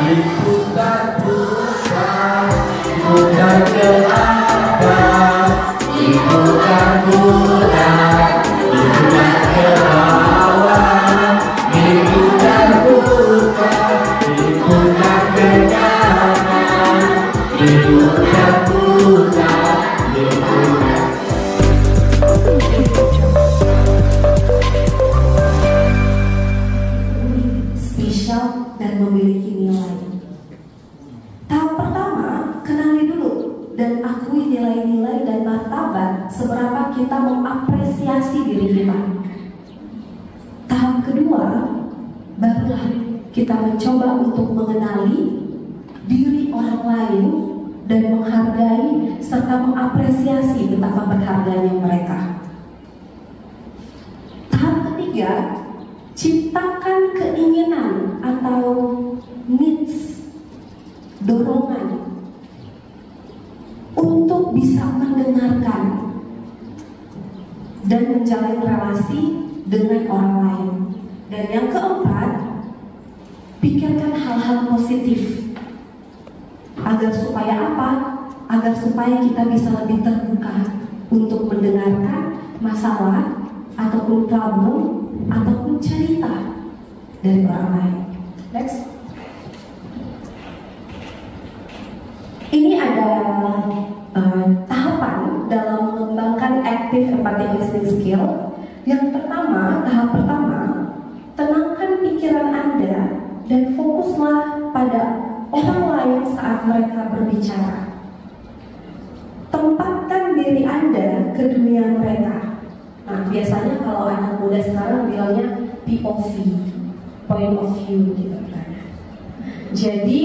Diputar-putar, diputar ke atas, diputar-putar, diputar ke bawah, diputar-putar, diputar ke kanan, diputar-putar, diputar. Spesial dan memiliki nilai. Tahap pertama, kenali dulu dan akui nilai-nilai dan martabat seberapa kita mengapresiasi diri kita. Tahap kedua, barulah kita mencoba untuk mengenali diri orang lain dan menghargai serta mengapresiasi betapa berharganya mereka. Tahap ketiga, ciptakan keinginan atau needs, dorongan untuk bisa mendengarkan dan menjalin relasi dengan orang lain. Dan yang keempat, pikirkan hal-hal positif. Agar supaya apa? Agar supaya kita bisa lebih terbuka untuk mendengarkan masalah ataupun problem ataupun cerita dari orang lain. Next. Ini ada tahapan dalam mengembangkan active empathic listening skill. Yang pertama, tahap pertama, tenangkan pikiran Anda dan fokuslah pada orang lain saat mereka berbicara. Tempatkan diri Anda ke dunia mereka. Nah, biasanya kalau anak muda sekarang bilangnya POV, point of view gitu kan. Jadi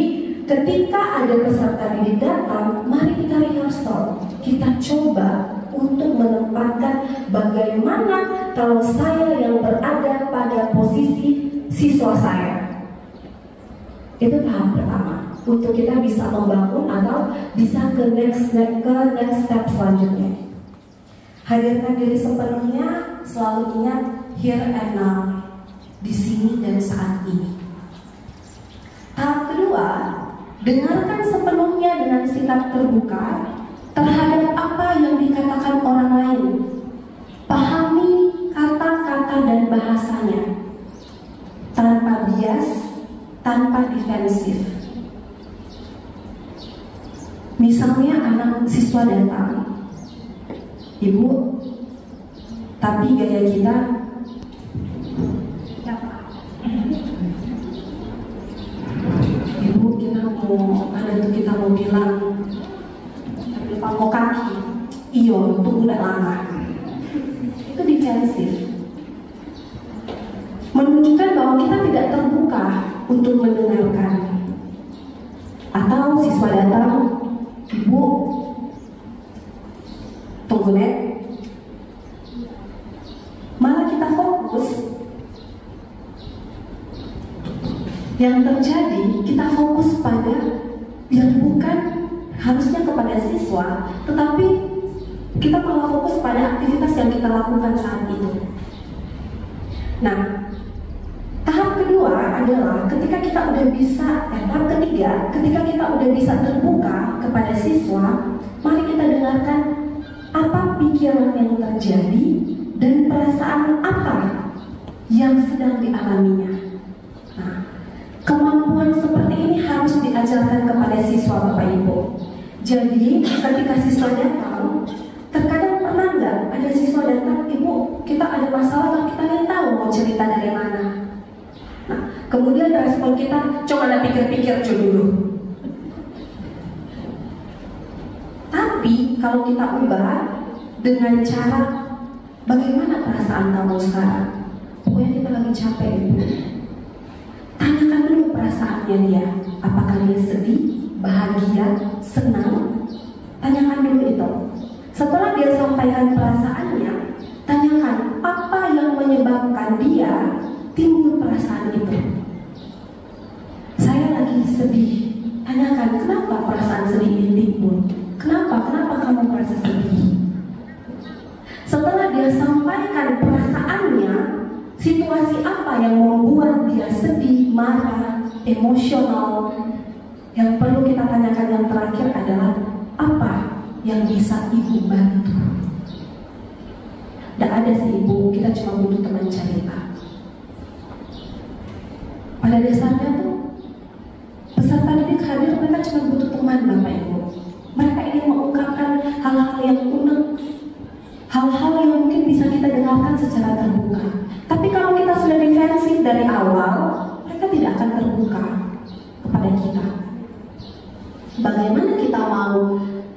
ketika ada peserta didik datang, mari kita rehearsal. Kita coba untuk menempatkan bagaimana kalau saya yang berada pada posisi siswa saya. Itu tahap pertama untuk kita bisa membangun atau bisa ke next step selanjutnya. Hadirkan diri sepenuhnya, selalu ingat here and now, di sini dan saat ini. Tahap kedua, dengarkan sepenuhnya dengan sikap terbuka terhadap apa yang dikatakan orang lain. Pahami kata-kata dan bahasanya tanpa bias, tanpa defensif. Misalnya anak siswa datang, Ibu, tapi gaya kita Ibu, kita mau bilang mau kaki, iyo, tunggu udah lama. Itu defensif, menunjukkan bahwa kita tidak terbuka untuk mendengarkan. Atau siswa datang, Ibu, tunggu nek. Malah kita fokus. Yang terjadi, kita fokus pada yang bukan harusnya kepada siswa, tetapi kita malah fokus pada aktivitas yang kita lakukan saat itu. Nah, tahap kedua adalah ketika kita udah bisa, tahap ketiga, ketika kita udah bisa terbuka kepada siswa, mari kita dengarkan apa pikiran yang terjadi dan perasaan apa yang sedang dialaminya. Nah, kemampuan seperti ini harus diajarkan kepada siswa Bapak Ibu. Jadi ketika siswa datang, terkadang pernah nggak ada siswa datang, Ibu, kita ada masalah, kita ingin tahu mau cerita dari mana. Nah, kemudian respon kita, coba pikir-pikir dulu. Tapi kalau kita ubah dengan cara, bagaimana perasaan kamu sekarang? Pokoknya kita lagi capek, Ibu. Tanyakan dulu perasaannya dia. Apakah dia sedih, bahagia, senang? Tanyakan dulu itu. Setelah dia sampaikan perasaannya, tanyakan apa yang menyebabkan dia timbul perasaan itu. Saya lagi sedih. Tanyakan kenapa perasaan sedih ini timbul. Kenapa kamu merasa sedih? Setelah dia sampaikan perasaannya, situasi apa yang membuat dia sedih, marah, emosional, yang perlu kita tanyakan yang terakhir adalah apa yang bisa ibu bantu. Tidak ada sih ibu, kita cuma butuh teman cerita. Pada dasarnya tuh peserta didik hadir, mereka cuma butuh teman Bapak Ibu. Mereka ingin mengungkapkan hal-hal yang unik, hal-hal yang mungkin bisa kita dengarkan secara terbuka. Tapi kalau kita sudah defensif dari awal, mereka tidak akan terbuka kepada kita. Bagaimana kita mau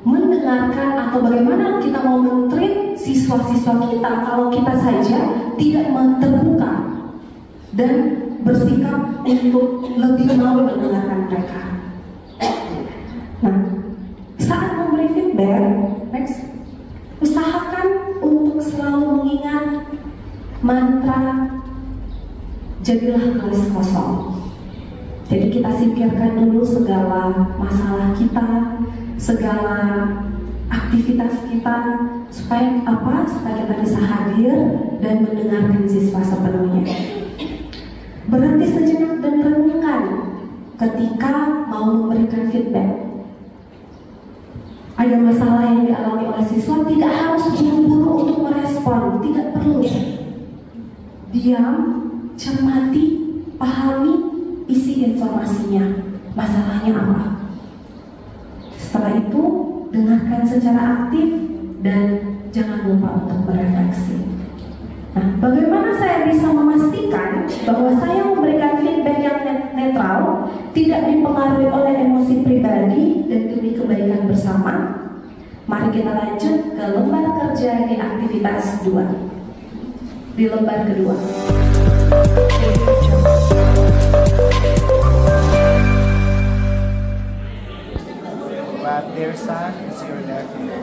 mendengarkan atau bagaimana kita mau men-treat siswa-siswa kita kalau kita saja tidak terbuka dan bersikap untuk lebih mau mendengarkan mereka. Nah, saat memberi feedback, next, usahakan untuk selalu mengingat mantra jadilah kelas kosong. Jadi kita singkirkan dulu segala masalah kita, segala aktivitas kita, supaya apa? Supaya kita bisa hadir dan mendengarkan siswa sepenuhnya. Berhenti sejenak dan renungkan ketika mau memberikan feedback. Ada masalah yang dialami oleh siswa, tidak harus buru-buru untuk merespon, tidak perlu. Diam, cermati, pahami isi informasinya, masalahnya apa. Setelah itu, dengarkan secara aktif dan jangan lupa untuk berefleksi. Nah, bagaimana saya bisa memastikan bahwa saya memberikan feedback yang netral, tidak dipengaruhi oleh emosi pribadi dan demi kebaikan bersama? Mari kita lanjut ke lembar kerja di aktivitas 2. Di lembar kedua. But their son is your nephew.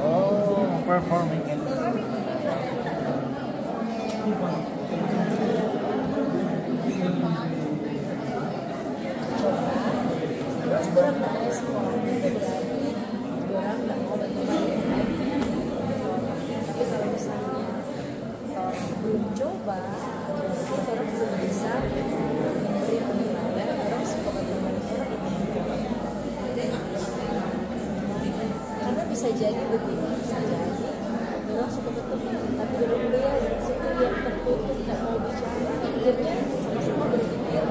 Oh, performing in Kurang merespon itu berarti orang nggak mau bantu lagi. Tapi kalau misalnya belum coba, orang belum bisa memberi penilaian, orang suka bantu orang. Karena bisa jadi begini, bisa jadi orang suka bertemu, tapi dulu dia seperti yang tertutup tidak mau bicara, akhirnya sama-sama berpikir.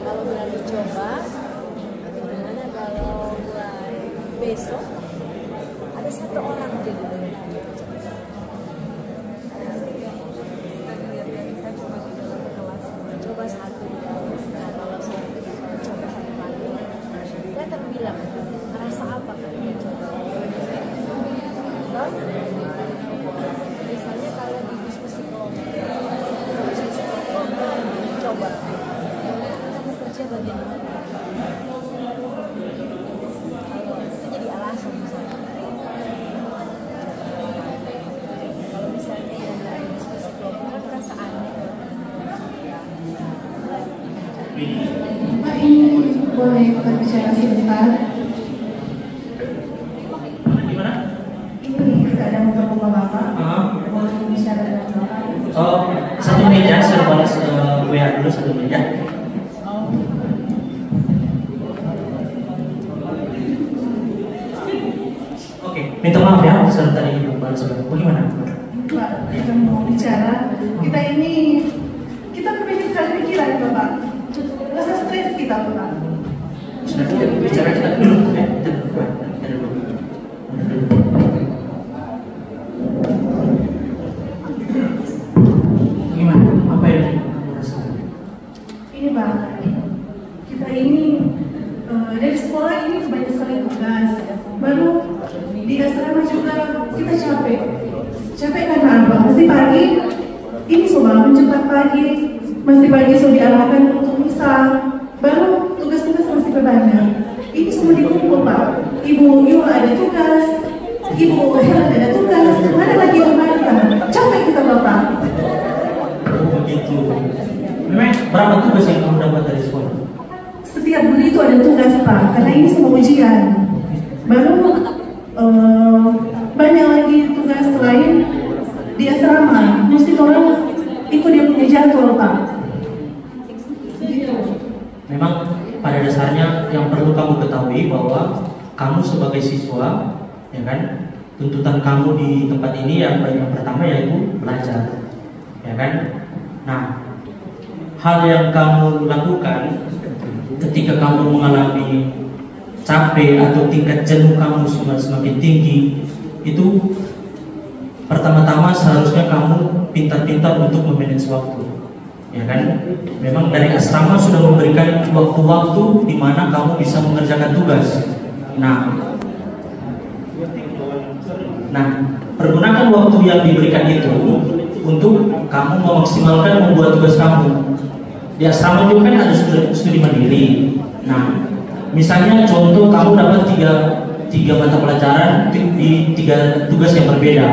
Kalau berani coba, bagaimana kalau mulai besok ada satu orang jadi coba satu. Nah, kalau saya coba satu kali, dia akan bilang merasa apa kalau dia coba. Misalnya kalau di diskusi kelompok, coba. Kerja bagian mana? Kalau itu jadi alasan misalnya. Kalau misalnya yang dari diskusi kelompok kan merasa aneh. Pak, ini boleh berbicara sebentar? Gimana? Ini keadaan untuk Bapak. Boleh berbicara dengan Bapak? Oh, satu menit ya, saya balas WA dulu 1 menit ya. Minta maaf ya, saya tadi balas WA. Bagaimana? Pak, kita mau bicara. Kita berpikir sekali pikiran Bapak. Rasa stres kita Bapak. Sudah kita bicara kita dulu ya. Kita dulu. Gimana? Apa yang kamu rasakan? Ini Pak, kita ini dari sekolah ini banyak sekali tugas. Baru di asrama juga kita capek karena apa? Mesti pagi ini sudah bangun cepat pagi, mesti pagi sudah diarahkan untuk misa, baru tugas-tugas masih berbanyak. Ini semua dikumpul Pak. Ibu ada tugas, Ibu Helen ada tugas, mana lagi yang mereka? Capek kita Bapak. Begitu. berapa tugas yang kamu dapat dari sekolah? Setiap bulan itu ada tugas Pak, karena ini semua ujian. Baru banyak lagi tugas lain di asrama. Mesti orang ikut dia punya jadwal Pak. Gitu. Memang pada dasarnya yang perlu kamu ketahui bahwa kamu sebagai siswa, ya kan, tuntutan kamu di tempat ini yang pertama yaitu belajar, ya kan. Nah, hal yang kamu lakukan ketika kamu mengalami capek atau tingkat jenuh kamu semakin tinggi, itu pertama-tama seharusnya kamu pintar-pintar untuk memanage waktu, ya kan. Memang dari asrama sudah memberikan waktu-waktu di mana kamu bisa mengerjakan tugas. Nah, pergunakan waktu yang diberikan itu untuk kamu memaksimalkan membuat tugas kamu. Di asrama juga kan ada studi mandiri. Nah, misalnya contoh kamu dapat tiga mata pelajaran di 3 tugas yang berbeda.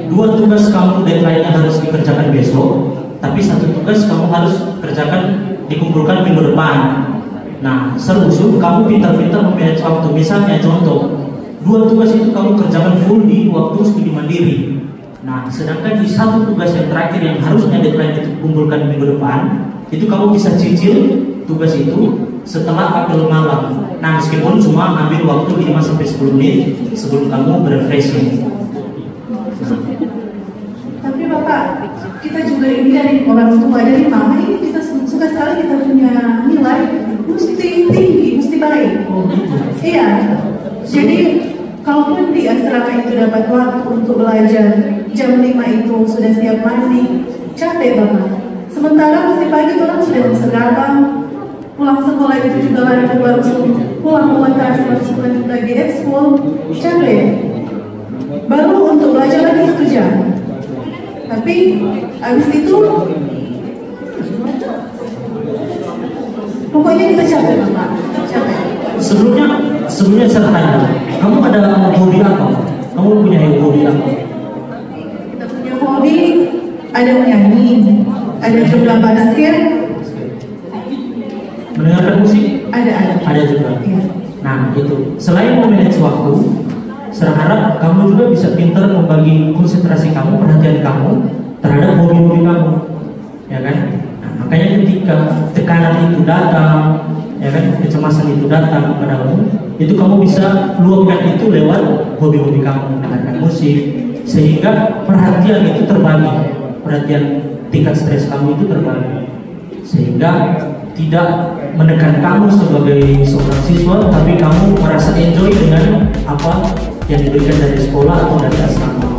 2 tugas kamu deadline-nya harus dikerjakan besok, tapi 1 tugas kamu harus kerjakan dikumpulkan minggu depan. Nah, selusuh kamu pintar-pintar memanage waktu. Misalnya contoh, 2 tugas itu kamu kerjakan full di waktu studi mandiri. Nah, sedangkan di 1 tugas yang terakhir yang harusnya deadline itu kumpulkan minggu depan, itu kamu bisa cicil tugas itu setelah apel malam. Nah, meskipun cuma ambil waktu 5-10 menit sebelum kamu berrefreshing. Tapi Bapak, kita juga ini dari orang tua, dari mama ini kita suka sekali kita punya nilai mesti tinggi, mesti baik. Iya. Jadi kalaupun di asrama itu dapat waktu untuk belajar, jam 5 itu sudah siap mandi, capek banget. Sementara pasti pagi orang sudah berseragam, pulang sekolah itu juga lari baru pulang mengantar masuk lagi ekskul, capek. Baru untuk belajar lagi 1 jam. Tapi habis itu pokoknya kita capek Bapak, capek. Sebelumnya saya tanya, kamu ada hobi apa? Kamu punya hobi apa? Kita punya hobi, ada menyanyi, ada juga basket, mendengarkan musik? Ada juga. Iya. Nah, itu selain memanage waktu, saya harap kamu juga bisa pintar membagi konsentrasi kamu, perhatian kamu terhadap hobi-hobi kamu, ya kan? Nah, makanya ketika tekanan itu datang, ya kan, kecemasan itu datang kepadamu, itu kamu bisa luapkan itu lewat hobi-hobi kamu, mendengarkan musik, sehingga perhatian itu terbagi, perhatian tingkat stres kamu itu terbagi, sehingga tidak menekan kamu sebagai seorang siswa, tapi kamu merasa enjoy dengan apa yang diberikan dari sekolah atau dari asrama.